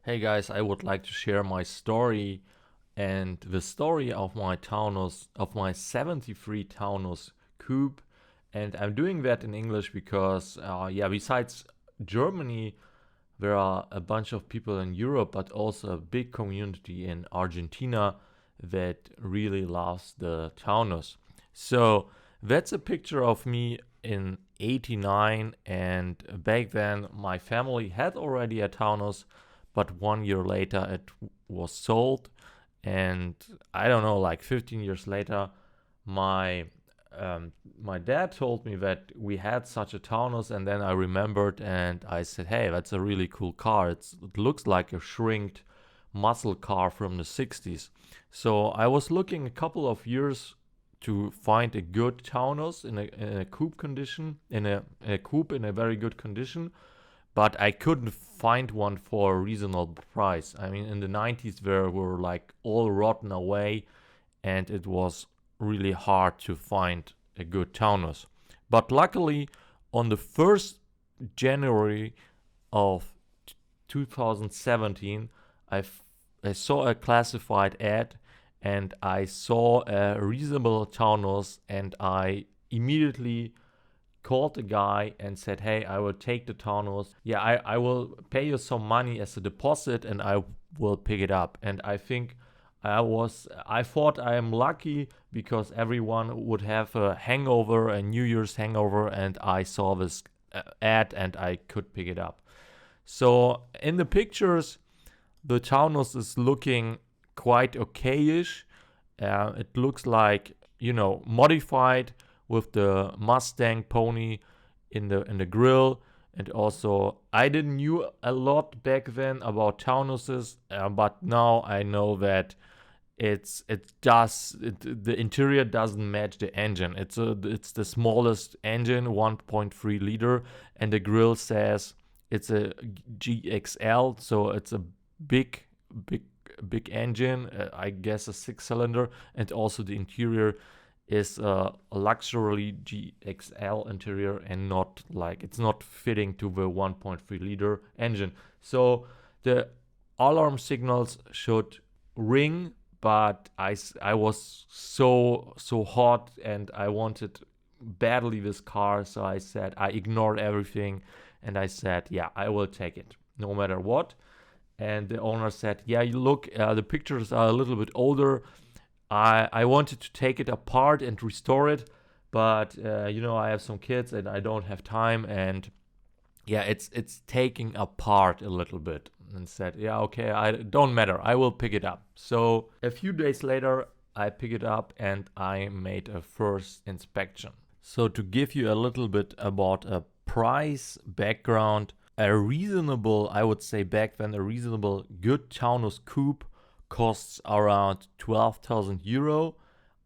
Hey guys, I would like to share my story and the story of my Taunus, of my 73 Taunus Coupe. And I'm doing that in English because, besides Germany, there are a bunch of people in Europe, but also a big community in Argentina that really loves the Taunus. So that's a picture of me in 89, and back then my family had already a Taunus, but 1 year later it was sold. And I don't know, like 15 years later, my my dad told me that we had such a Taunus, and then I remembered and I said, "Hey, that's a really cool car. It looks like a shrinked muscle car from the 60s." So I was looking a couple of years to find a good Taunus in a coupe condition, in a coupe in a very good condition, but I couldn't find one for a reasonable price. I mean, in the 90s, they were like all rotten away, and it was really hard to find a good Taunus. But luckily, on the 1st January of 2017, I saw a classified ad and I saw a reasonable Taunus, and I immediately called the guy and said, "Hey, I will take the Taunus. Yeah, I will pay you some money as a deposit and I will pick it up." And I thought I am lucky because everyone would have a hangover, a New Year's hangover, and I saw this ad and I could pick it up. So in the pictures, the Taunus is looking quite okayish. It looks like, modified with the Mustang pony in the grill. And also, I didn't knew a lot back then about Taunuses, but now I know that the interior doesn't match the engine. It's the smallest engine, 1.3 liter, and the grill says it's a GXL, so it's a big big engine. I guess a 6-cylinder, and also the interior is a luxury GXL interior, and not like it's not fitting to the 1.3 liter engine. So the alarm signals should ring, but I was so hot and I wanted badly this car, so I ignored everything and I said, yeah, I will take it no matter what. And the owner said, yeah, you look, the pictures are a little bit older. I wanted to take it apart and restore it, but I have some kids and I don't have time, and yeah, it's taking apart a little bit. And said, yeah, okay, I don't matter, I will pick it up. So a few days later, I pick it up and I made a first inspection. So to give you a little bit about a price background, I would say back then, a reasonable good Taunus coupe costs around 12,000 euro.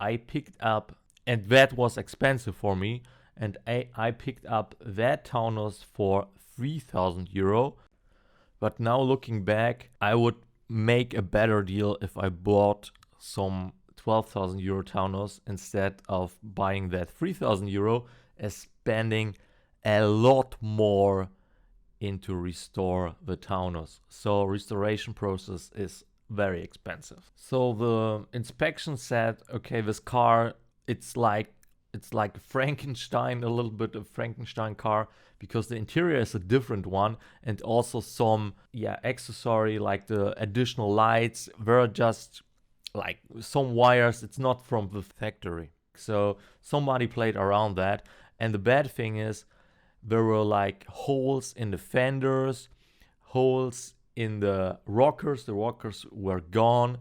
I picked up, and that was expensive for me, and I picked up that Taunus for 3,000 euro. But now looking back, I would make a better deal if I bought some 12,000 euro Taunus instead of buying that 3,000 euro, as spending a lot more into restore the Taunus. So restoration process is very expensive. So the inspection said, okay, this car, it's like Frankenstein, a little bit of Frankenstein car, because the interior is a different one, and also some accessory like the additional lights were just like some wires. It's not from the factory, so somebody played around that. And the bad thing is there were like holes in the fenders, holes in the rockers were gone,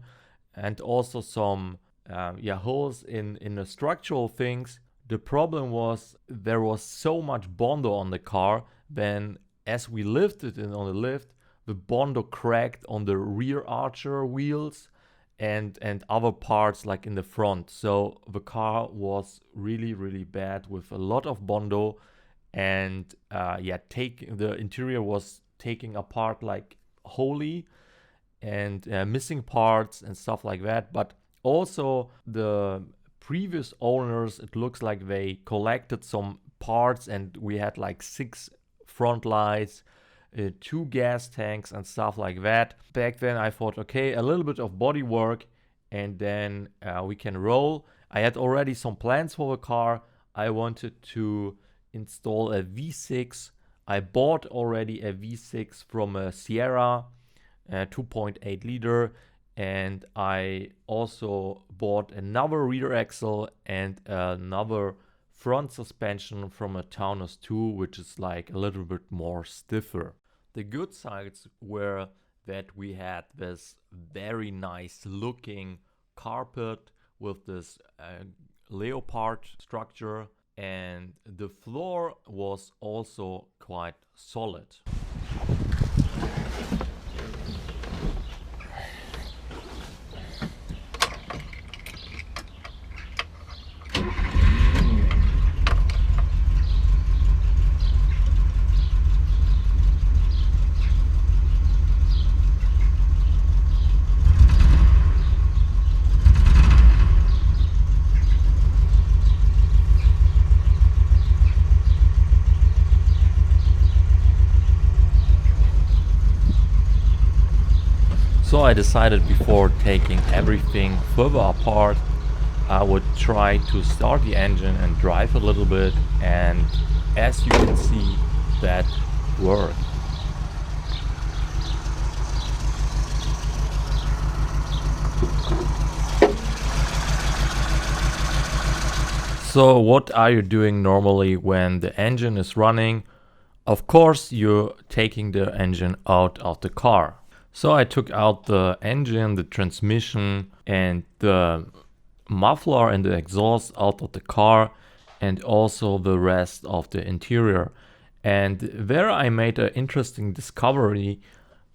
and also some holes in the structural things. The problem was there was so much Bondo on the car, then as we lifted it on the lift, the Bondo cracked on the rear archer wheels and other parts like in the front. So the car was really, really bad with a lot of Bondo, and the interior was taking apart like wholly, and missing parts and stuff like that. But also the previous owners, it looks like they collected some parts, and we had like 6 front lights, 2 gas tanks and stuff like that. Back then I thought, okay, a little bit of body work and then we can roll. I had already some plans for the car. I wanted to install a V6. I bought already a V6 from a Sierra, 2.8 liter, and I also bought another rear axle and another front suspension from a Taunus 2, which is like a little bit more stiffer. The good sides were that we had this very nice looking carpet with this leopard structure, and the floor was also quite solid. So I decided before taking everything further apart, I would try to start the engine and drive a little bit, and as you can see, that worked. So what are you doing normally when the engine is running? Of course, you're taking the engine out of the car. So I took out the engine, the transmission, and the muffler and the exhaust out of the car, and also the rest of the interior. And there I made an interesting discovery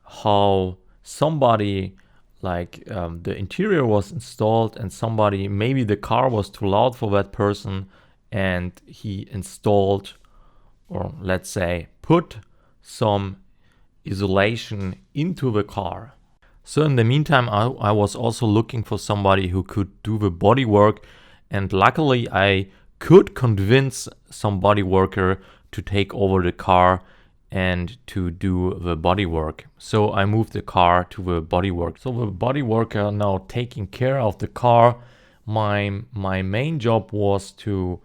how somebody, like the interior was installed and somebody, maybe the car was too loud for that person, and he installed, or let's say put some isolation into the car. So in the meantime, I was also looking for somebody who could do the body work, and luckily I could convince some body worker to take over the car and to do the body work. So I moved the car to the body work. So the body worker now taking care of the car. My main job was to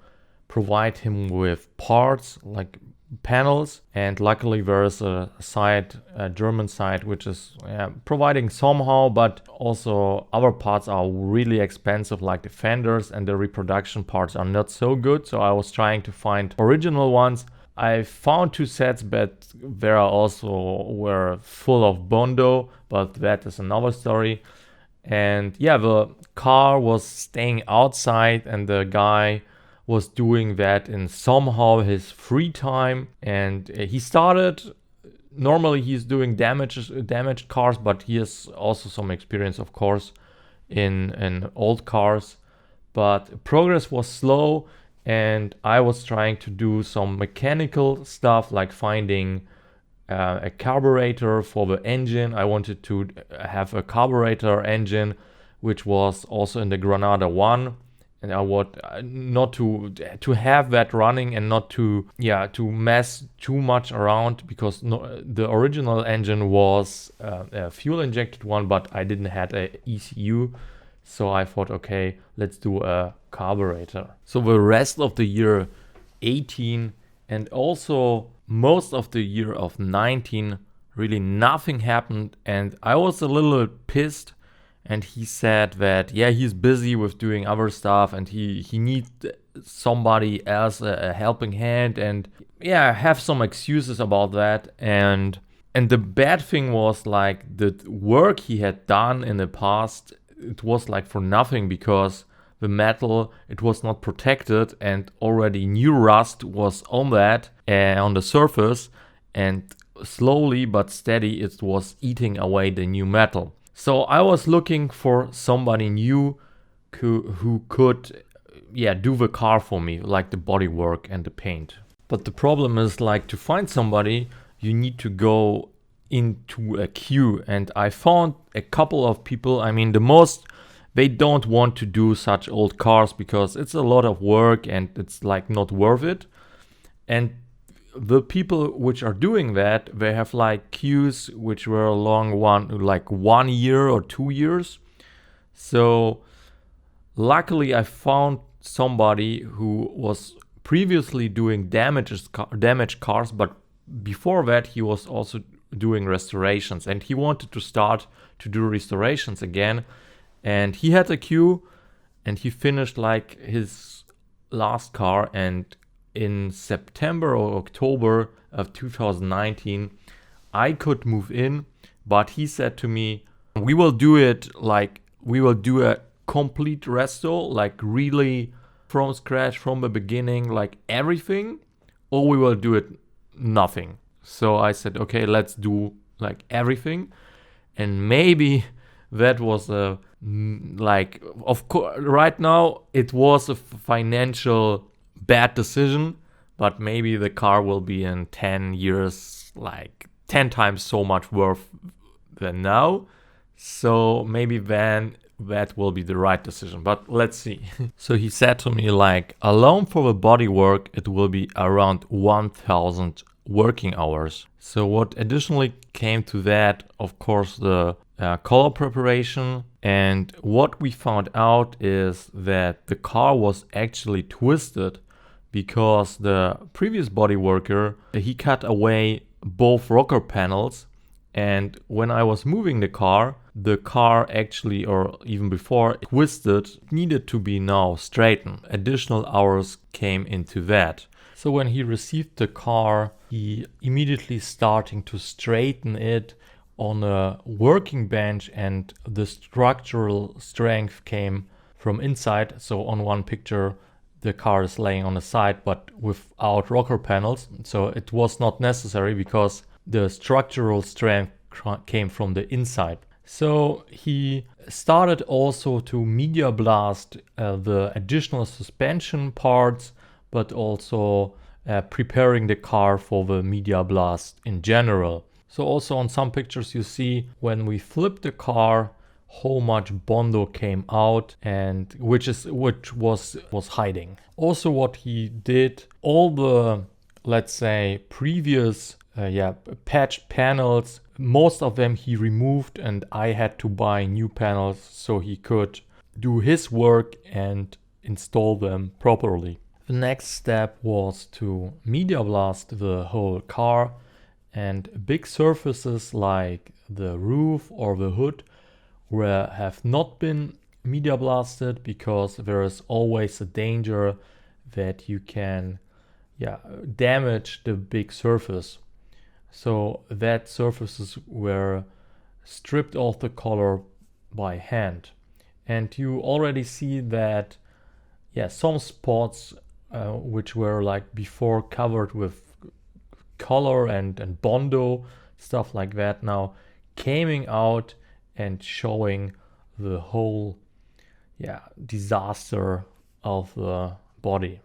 provide him with parts like panels, and luckily there is a German side, which is providing somehow, but also other parts are really expensive, like the fenders, and the reproduction parts are not so good. So I was trying to find original ones. I found 2 sets, but there are also were full of Bondo, but that is another story. And yeah, the car was staying outside, and the guy was doing that in somehow his free time, and he started. Normally he's doing damaged cars, but he has also some experience, of course, in old cars, but progress was slow, and I was trying to do some mechanical stuff like finding a carburetor for the engine. I wanted to have a carburetor engine which was also in the Granada 1, and I would not to have that running and not to mess too much around, because the original engine was a fuel injected one, but I didn't have a ECU, so I thought, okay, let's do a carburetor. So the rest of the year 18 and also most of the year of 19, really nothing happened, and I was a little pissed. And he said that, yeah, he's busy with doing other stuff, and he needs somebody else, a helping hand, and yeah, have some excuses about that. And the bad thing was, like, the work he had done in the past, it was like for nothing, because the metal, it was not protected, and already new rust was on that, on the surface, and slowly but steady it was eating away the new metal. So I was looking for somebody new who could do the car for me, like the body work and the paint. But the problem is, like, to find somebody, you need to go into a queue, and I found a couple of people. I mean, they don't want to do such old cars because it's a lot of work and it's like not worth it. And the people which are doing that, they have like queues which were long like 1 year or 2 years. So luckily I found somebody who was previously doing damaged cars, but before that he was also doing restorations, and he wanted to start to do restorations again. And he had a queue, and he finished like his last car, and in September or October of 2019 I could move in. But he said to me, we will do a complete resto, like really from scratch, from the beginning, like everything, or we will do it nothing. So I said, okay, let's do like everything. And maybe that was a like, of course, right now it was a financial bad decision, but maybe the car will be in 10 years like 10 times so much worth than now. So maybe then that will be the right decision, but let's see. So he said to me, like, alone for the bodywork it will be around 1000 working hours. So what additionally came to that, of course, the color preparation. And what we found out is that the car was actually twisted because the previous body worker, he cut away both rocker panels. And when I was moving the car actually, or even before, twisted, needed to be now straightened. Additional hours came into that. So when he received the car, he immediately starting to straighten it on a working bench, and the structural strength came from inside. So on one picture, the car is laying on the side, but without rocker panels. So it was not necessary because the structural strength came from the inside. So he started also to media blast the additional suspension parts, but also preparing the car for the media blast in general. So also on some pictures you see when we flipped the car how much Bondo came out, and which was hiding. Also what he did, all the, let's say, previous patched panels, most of them he removed, and I had to buy new panels so he could do his work and install them properly. The next step was to media blast the whole car, and big surfaces like the roof or the hood have not been media blasted because there is always a danger that you can damage the big surface. So that surfaces were stripped off the color by hand. And you already see that some spots which were like before covered with color and Bondo, stuff like that, now coming out and showing the whole disaster of the body.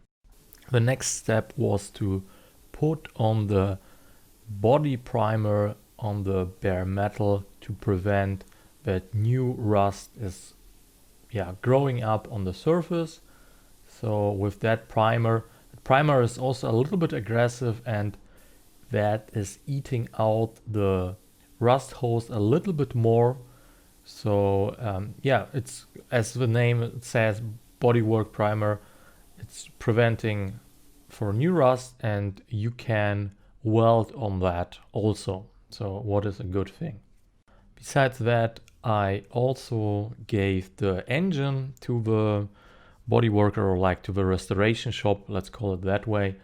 The next step was to put on the body primer on the bare metal to prevent that new rust is growing up on the surface. So with that primer, the primer is also a little bit aggressive, and that is eating out the rust holes a little bit more. So it's, as the name says, Bodywork primer, it's preventing for new rust, and you can weld on that also. So what is a good thing. Besides that, I also gave the engine to the body worker, or like to the restoration shop, let's call it that way.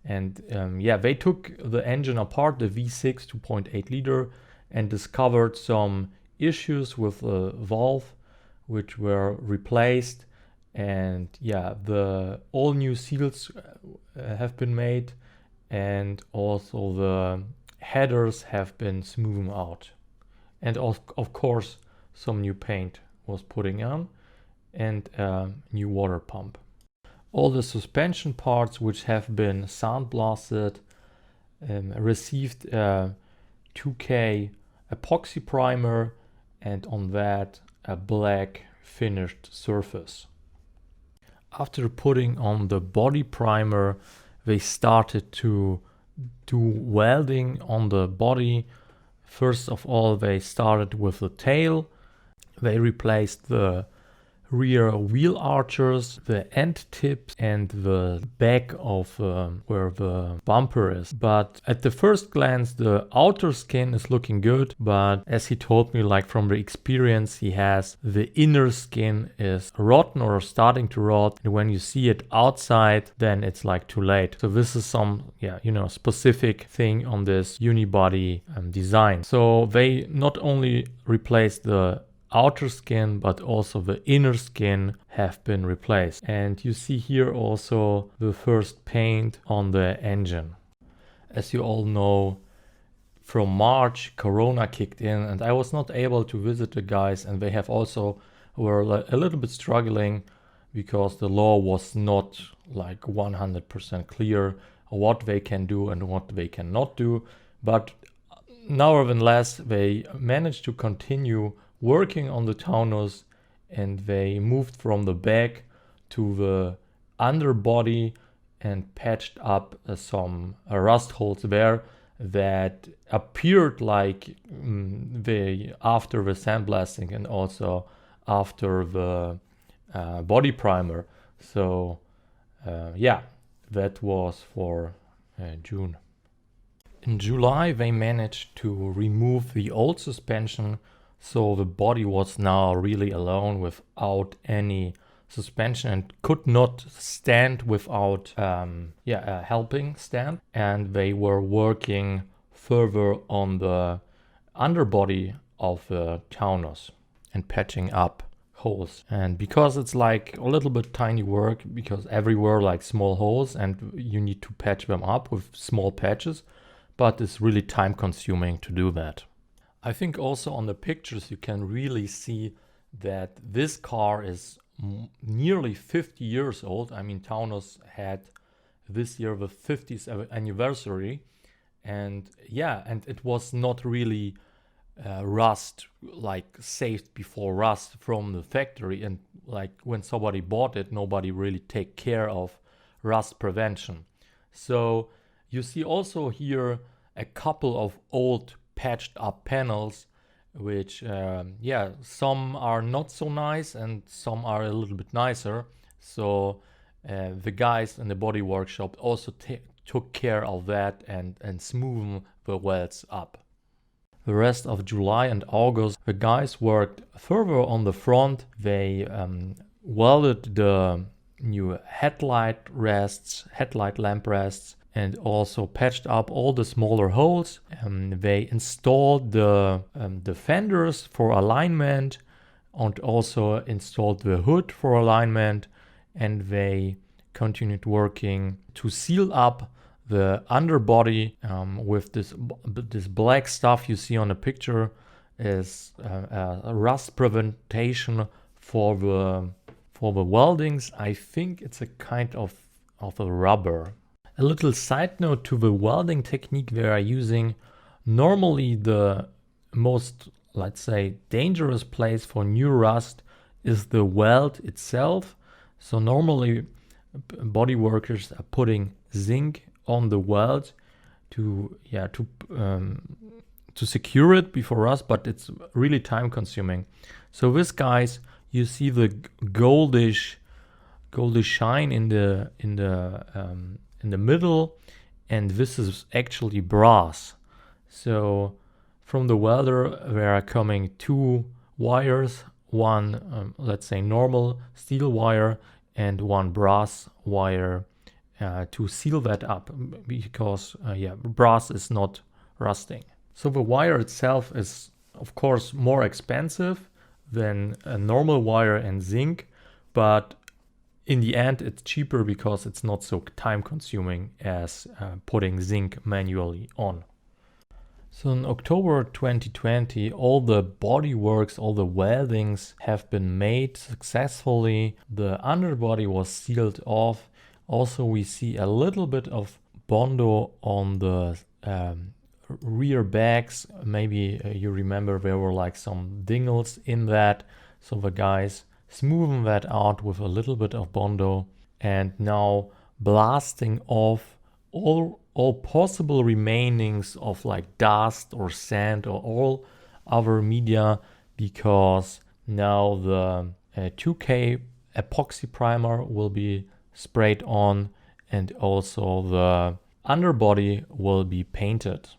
And they took the engine apart, the V6 2.8 liter, and discovered some issues with the valve, which were replaced. And the all new seals have been made, and also the headers have been smoothed out. And of course some new paint was putting on, and a new water pump. All the suspension parts which have been sandblasted received a 2K epoxy primer, and on that a black finished surface. After putting on the body primer, they started to do welding on the body. First of all, they started with the tail. They replaced the rear wheel archers, the end tips, and the back of where the bumper is. But at the first glance, the outer skin is looking good. But as he told me, like from the experience he has, the inner skin is rotten or starting to rot. And when you see it outside, then it's like too late. So this is some, specific thing on this unibody design. So they not only replaced the outer skin, but also the inner skin have been replaced. And you see here also the first paint on the engine. As you all know, from March, Corona kicked in and I was not able to visit the guys, and they have also were a little bit struggling because the law was not like 100% clear what they can do and what they cannot do. But nevertheless, they managed to continue working on the Taunus, and they moved from the back to the underbody and patched up some rust holes there that appeared like after the sandblasting and also after the body primer. So that was for June. In July they managed to remove the old suspension, so the body was now really alone without any suspension and could not stand without a helping stand. And they were working further on the underbody of the Taunus and patching up holes. And because it's like a little bit tiny work, because everywhere like small holes and you need to patch them up with small patches, but it's really time consuming to do that. I think also on the pictures you can really see that this car is nearly 50 years old. I mean, Taunus had this year the 50th anniversary, and it was not really rust, like saved before rust from the factory, and like when somebody bought it, nobody really take care of rust prevention. So you see also here a couple of old patched up panels, which some are not so nice and some are a little bit nicer. So the guys in the body workshop also took care of that and smoothed the welds up. The rest of July and August the guys worked further on the front. They welded the new headlight lamp rests, and also patched up all the smaller holes. They installed the fenders for alignment and also installed the hood for alignment, and they continued working to seal up the underbody with this black stuff you see on the picture is a rust prevention for the weldings. I think it's a kind of a rubber. A little side note to the welding technique they are using. Normally the most, let's say, dangerous place for new rust is the weld itself. So normally body workers are putting zinc on the weld to secure it before rust, but it's really time consuming. So this, guys, you see the goldish shine in the middle, and this is actually brass. So from the welder there are coming two wires, one let's say normal steel wire and one brass wire to seal that up, because brass is not rusting. So the wire itself is of course more expensive than a normal wire and zinc, but in the end it's cheaper because it's not so time consuming as putting zinc manually on. So in October 2020 all the bodyworks, all the weldings have been made successfully. The underbody was sealed off. Also we see a little bit of Bondo on the rear bags. Maybe you remember there were like some dingles in that. So the guys smoothing that out with a little bit of Bondo, and now blasting off all all possible remainings of like dust or sand or all other media, because now the 2K epoxy primer will be sprayed on and also the underbody will be painted.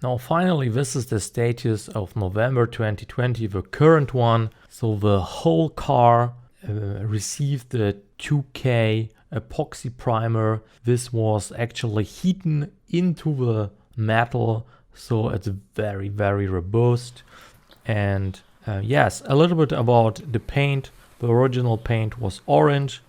Now finally, this is the status of November 2020, the current one. So the whole car received the 2K epoxy primer. This was actually heated into the metal, so it's very, very robust. And yes, a little bit about the paint. The original paint was orange.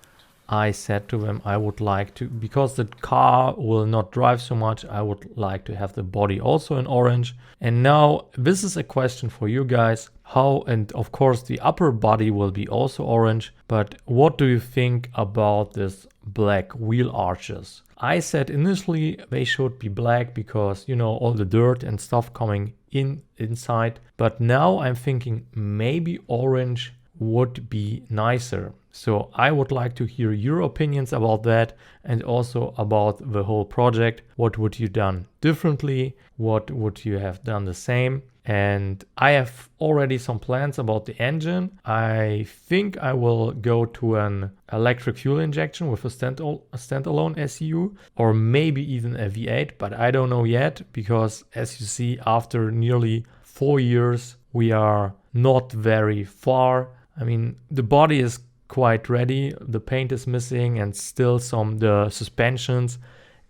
I said to them I would like to, because the car will not drive so much, I would like to have the body also in orange. And now this is a question for you guys. How, and of course the upper body will be also orange, but what do you think about this black wheel arches? I said initially they should be black because, you know, all the dirt and stuff coming inside. But now I'm thinking maybe orange would be nicer. So I would like to hear your opinions about that, and also about the whole project. What would you done differently? What would you have done the same? And I have already some plans about the engine. I think I will go to an electric fuel injection with a standalone SEU, or maybe even a V8, but I don't know yet, because as you see, after nearly 4 years, we are not very far. I mean, the body is quite ready, the paint is missing, and still the suspensions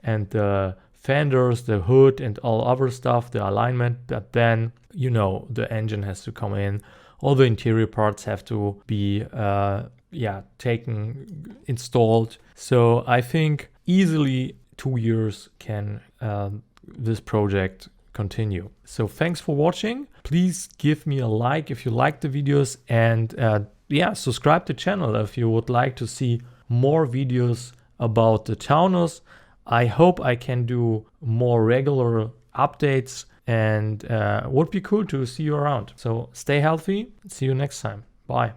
and the fenders, the hood and all other stuff, the alignment. But then, you know, the engine has to come in, all the interior parts have to be installed. So I think easily 2 years can this project continue. So thanks for watching. Please give me a like if you like the videos, and subscribe to the channel if you would like to see more videos about the Taunus. I hope I can do more regular updates, and would be cool to see you around. So stay healthy. See you next time. Bye.